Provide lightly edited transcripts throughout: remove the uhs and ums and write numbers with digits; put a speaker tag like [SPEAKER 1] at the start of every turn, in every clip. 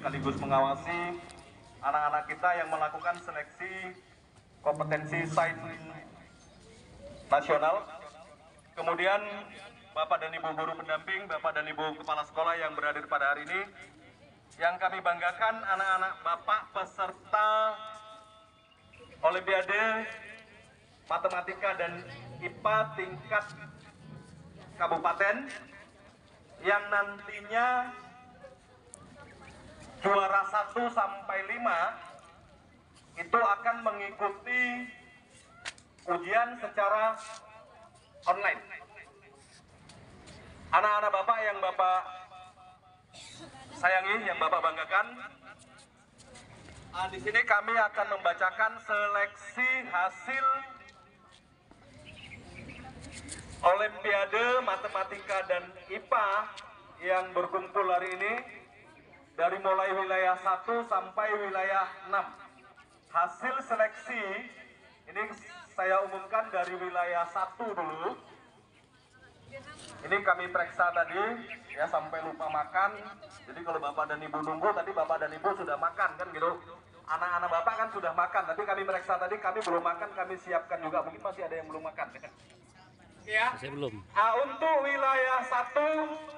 [SPEAKER 1] sekaligus mengawasi anak-anak kita yang melakukan seleksi kompetensi sains nasional. Kemudian Bapak dan Ibu guru pendamping, Bapak dan Ibu kepala sekolah yang berhadir pada hari ini, yang kami banggakan anak-anak Bapak peserta Olimpiade Matematika dan IPA tingkat kabupaten yang nantinya juara 1 sampai 5 itu akan mengikuti ujian secara online. Anak-anak Bapak yang Bapak sayangi, yang Bapak banggakan, di sini kami akan membacakan seleksi hasil Olimpiade Matematika dan IPA yang berkumpul hari ini dari mulai wilayah 1 sampai wilayah 6. Hasil seleksi ini saya umumkan dari wilayah 1 dulu. Ini kami periksa tadi ya sampai lupa makan. Jadi kalau Bapak dan Ibu nunggu, tadi Bapak dan Ibu sudah makan kan gitu. Anak-anak Bapak kan sudah makan, tapi kami periksa tadi kami belum makan, kami siapkan juga. Mungkin masih ada yang belum makan. Ya.
[SPEAKER 2] Saya belum.
[SPEAKER 1] Untuk wilayah 1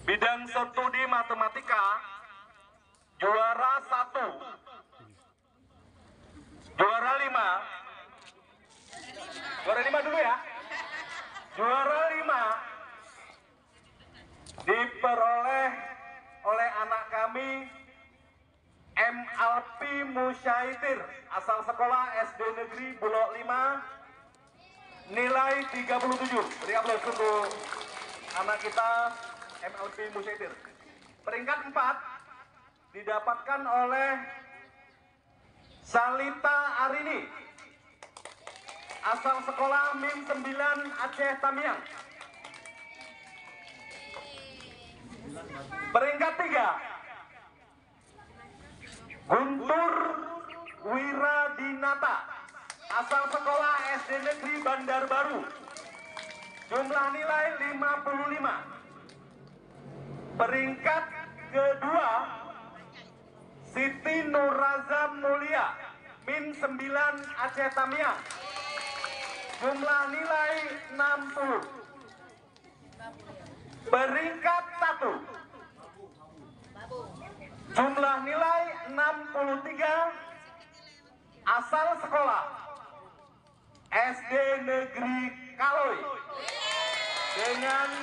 [SPEAKER 1] bidang studi matematika juara 1, juara 5, juara 5 dulu ya. Juara 5 diperoleh oleh anak kami M. Alpi Musyaitir, asal sekolah SD Negeri Bulog 5, nilai 37. Beri aplaus untuk anak kita M. Alpi Musyaitir. Peringkat 4 didapatkan oleh Salita Arini, asal sekolah MIM 9 Aceh Tamiang. Peringkat 3 Guntur Wiradinata, asal sekolah SD Negeri Bandar Baru, jumlah nilai 55. Peringkat kedua Siti Nuraza Mulia, MIN 9 Aceh Tamiang, jumlah nilai 60. Peringkat 1 jumlah nilai 63, asal sekolah SD Negeri Kaloi, dengan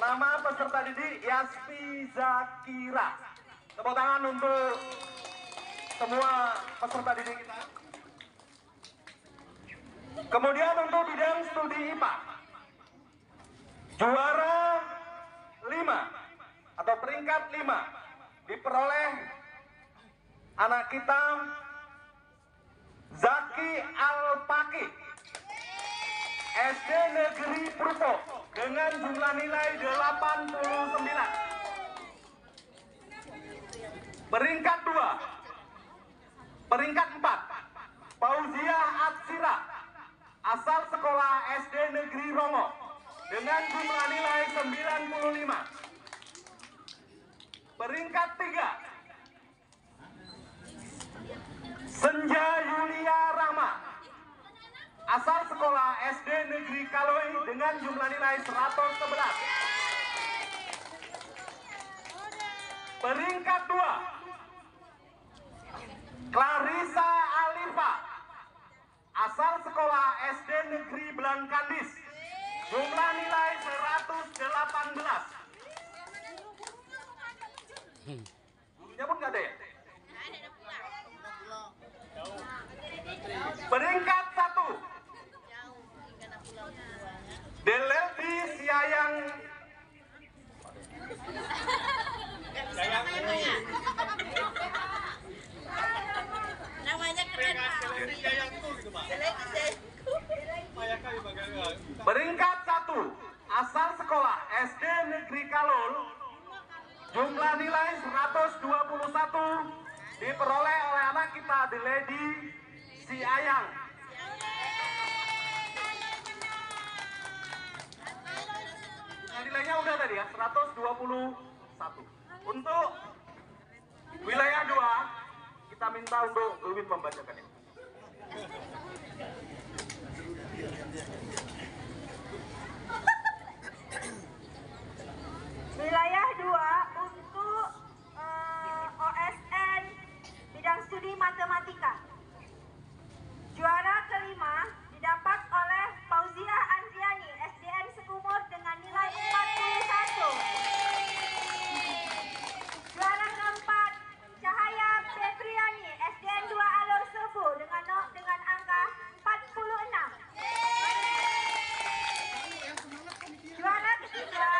[SPEAKER 1] nama peserta didik Yaspi Zakira. Tepuk tangan untuk semua peserta didik kita. Kemudian untuk bidang studi IPA juara 5 atau peringkat 5 diperoleh anak kita Zaki Alpaki, SD Negeri Purpo, dengan jumlah nilai 89. Peringkat 2, peringkat 4 Fauzia Atsira, asal sekolah SD Negeri Romo, dengan jumlah nilai 95. Peringkat 3 Senja Yulia Rahma, asal sekolah SD Negeri Kaloi, dengan jumlah nilai 111. Peringkat 2 Clarissa Alifa, asal sekolah SD Negeri Belangkandis, jumlah nilai 118. Gurunya pun nggak ada ya? Peringkat 1 Delelti Siayang
[SPEAKER 3] namanya keren.
[SPEAKER 1] Peringkat 1 asal sekolah SD Negeri Kalol, jumlah nilai 121, diperoleh oleh anak kita The Lady Siayang. Nilainya udah tadi ya, 121. 41. Untuk wilayah 2, kita minta untuk Gelwin membacakannya.
[SPEAKER 2] Wilayah 2 untuk OSN bidang studi matematika. Juara kelima didapat oleh Fauziah Andriani SDN Sekumur dengan nilai 41. Juara keempat Cahaya Febriani SDN 2 Alor Serbu dengan angka 46. Juara ketiga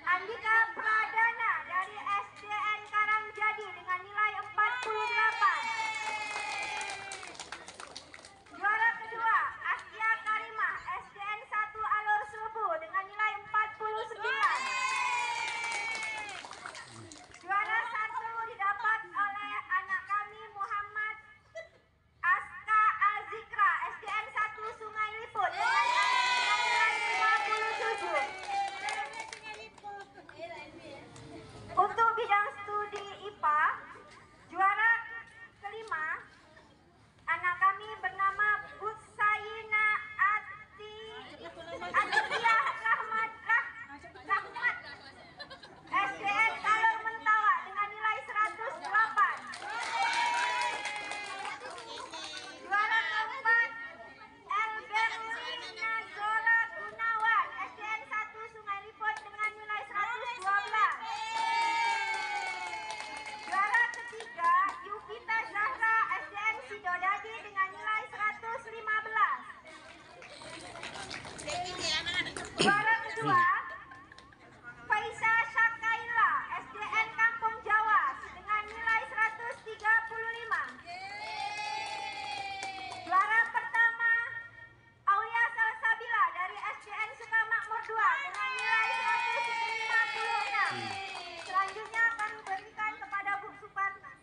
[SPEAKER 2] Andika Pradana dari SDN Karangjadi dengan nilai 48. Juara kedua Astia Karimah SDN 1 Alor Serbu dengan nilai 49. Juara 1 didapat oleh anak kami Muhammad Aska Azikra SDN 1 Sungai Liput dengan nilai 57. Untuk bidang studi IPA, juara kelima, anak kami bernama Butsayina Atiyah Rahmat SDN Alor Mentawa dengan nilai 108. Juara keempat, Elberlina Zora Gunawan SDN 1 Sungai Liput dengan nilai 112. Juara ketiga, Yukita Zahra SDN Sidodadi dengan nilai 115. Juara kedua, Faisa Syakaila SDN Kampung Jawa dengan nilai 135. Juara pertama, Aulia Salsabila dari SDN Sukamakmur 2 dengan nilai 156. Selanjutnya akan diberikan kepada Bu Suparna.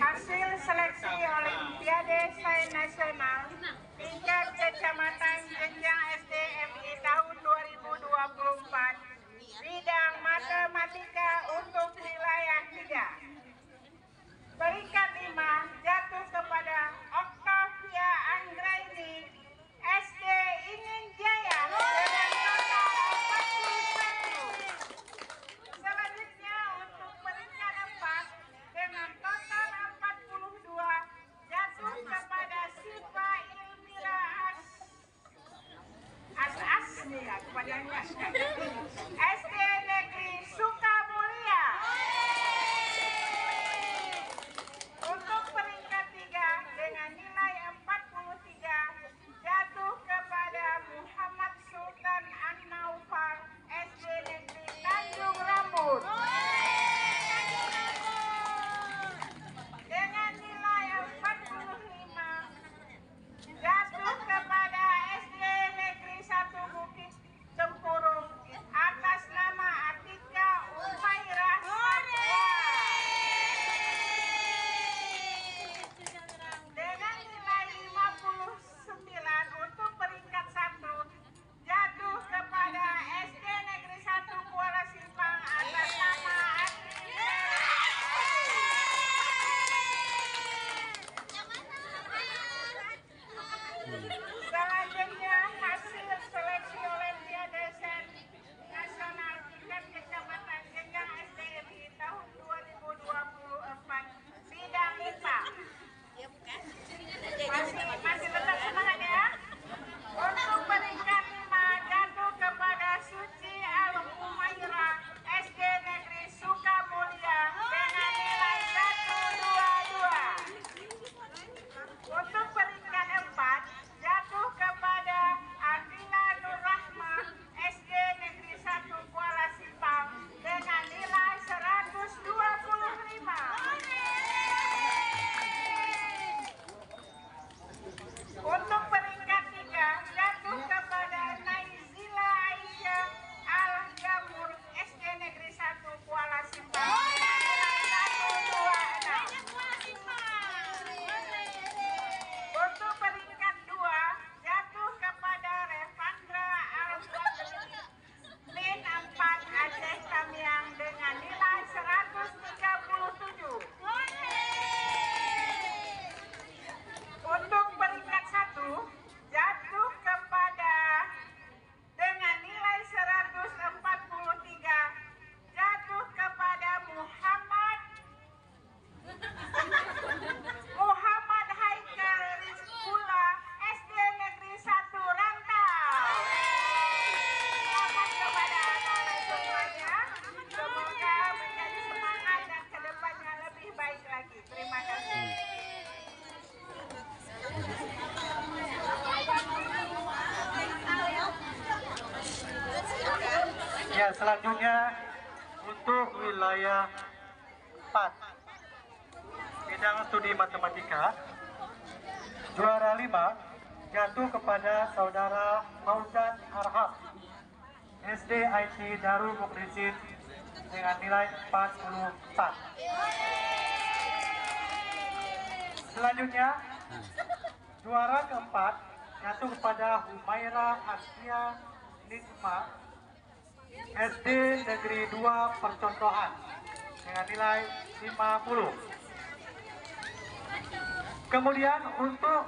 [SPEAKER 3] Hasil seleksi Olimpiade Sains Nasional tingkat kecamatan jenjang SDMI tahun 2024 bidang matematika untuk wilayah 3. Peringkat 5 jatuh kepada Octavia Anggraini SD Ingin Jaya dengan total 41. Selanjutnya untuk peringkat 4 dengan total 42 jatuh kepada Siva Ilmira
[SPEAKER 4] selanjutnya untuk wilayah 4 bidang studi matematika, juara 5 jatuh kepada saudara Fauzan Arham, SD IT Darul Mukrisin dengan nilai 44. Selanjutnya, juara keempat jatuh kepada Humaira Askia Nisma, SD Negeri 2 Percontohan dengan nilai 50. Kemudian untuk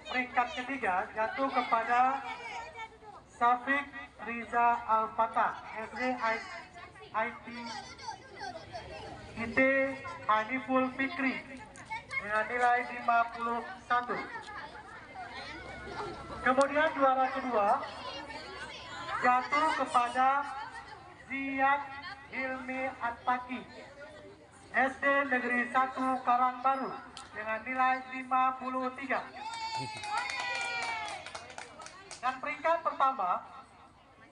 [SPEAKER 4] peringkat ketiga jatuh kepada Syafiq Riza Al-Fatah, SD IT Haniful Fikri dengan nilai 51. Kemudian juara kedua jatuh kepada Ziyad Hilmi Attaqi, SD Negeri 1 Karangbaru dengan nilai 53. Dan peringkat pertama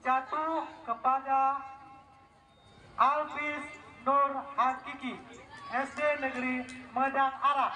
[SPEAKER 4] jatuh kepada Alvis Nur Hakiki, SD Negeri Medang Arah